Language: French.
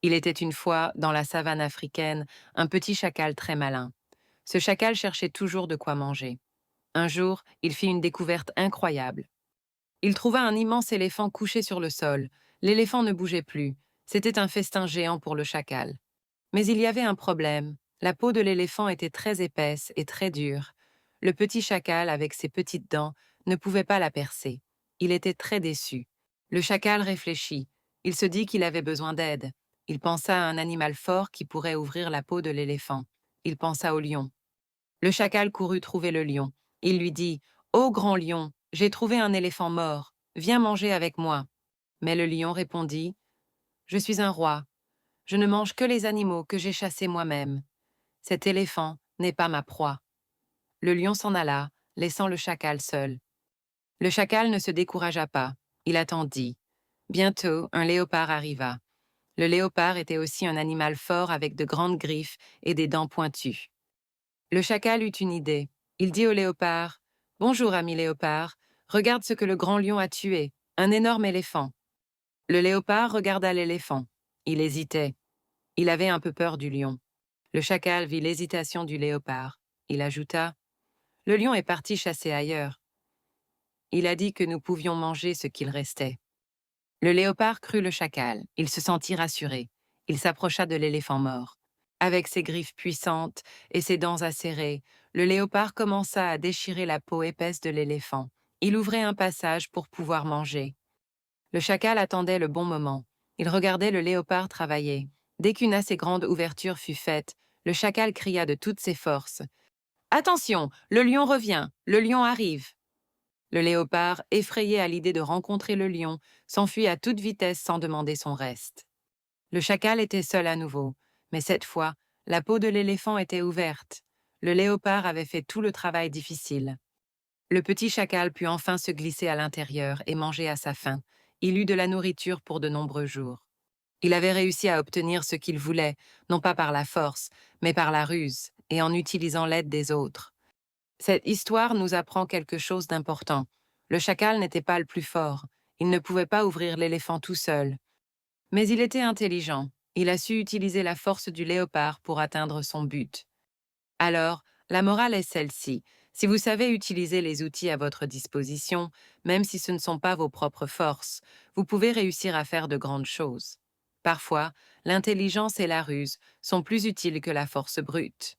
Il était une fois, dans la savane africaine, un petit chacal très malin. Ce chacal cherchait toujours de quoi manger. Un jour, il fit une découverte incroyable. Il trouva un immense éléphant couché sur le sol. L'éléphant ne bougeait plus. C'était un festin géant pour le chacal. Mais il y avait un problème. La peau de l'éléphant était très épaisse et très dure. Le petit chacal, avec ses petites dents, ne pouvait pas la percer. Il était très déçu. Le chacal réfléchit. Il se dit qu'il avait besoin d'aide. Il pensa à un animal fort qui pourrait ouvrir la peau de l'éléphant. Il pensa au lion. Le chacal courut trouver le lion. Il lui dit: Ô grand lion, j'ai trouvé un éléphant mort. Viens manger avec moi. Mais le lion répondit: Je suis un roi. Je ne mange que les animaux que j'ai chassés moi-même. Cet éléphant n'est pas ma proie. Le lion s'en alla, laissant le chacal seul. Le chacal ne se découragea pas. Il attendit. Bientôt, un léopard arriva. Le léopard était aussi un animal fort avec de grandes griffes et des dents pointues. Le chacal eut une idée. Il dit au léopard: Bonjour, ami léopard. Regarde ce que le grand lion a tué, un énorme éléphant. Le léopard regarda l'éléphant. Il hésitait. Il avait un peu peur du lion. Le chacal vit l'hésitation du léopard. Il ajouta: Le lion est parti chasser ailleurs. Il a dit que nous pouvions manger ce qu'il restait. Le léopard crut le chacal. Il se sentit rassuré. Il s'approcha de l'éléphant mort. Avec ses griffes puissantes et ses dents acérées, le léopard commença à déchirer la peau épaisse de l'éléphant. Il ouvrait un passage pour pouvoir manger. Le chacal attendait le bon moment. Il regardait le léopard travailler. Dès qu'une assez grande ouverture fut faite, le chacal cria de toutes ses forces: Attention, le lion revient, le lion arrive. Le léopard, effrayé à l'idée de rencontrer le lion, s'enfuit à toute vitesse sans demander son reste. Le chacal était seul à nouveau, mais cette fois, la peau de l'éléphant était ouverte. Le léopard avait fait tout le travail difficile. Le petit chacal put enfin se glisser à l'intérieur et manger à sa faim. Il eut de la nourriture pour de nombreux jours. Il avait réussi à obtenir ce qu'il voulait, non pas par la force, mais par la ruse, et en utilisant l'aide des autres. Cette histoire nous apprend quelque chose d'important. Le chacal n'était pas le plus fort. Il ne pouvait pas ouvrir l'éléphant tout seul. Mais il était intelligent. Il a su utiliser la force du léopard pour atteindre son but. Alors, la morale est celle-ci. Si vous savez utiliser les outils à votre disposition, même si ce ne sont pas vos propres forces, vous pouvez réussir à faire de grandes choses. Parfois, l'intelligence et la ruse sont plus utiles que la force brute.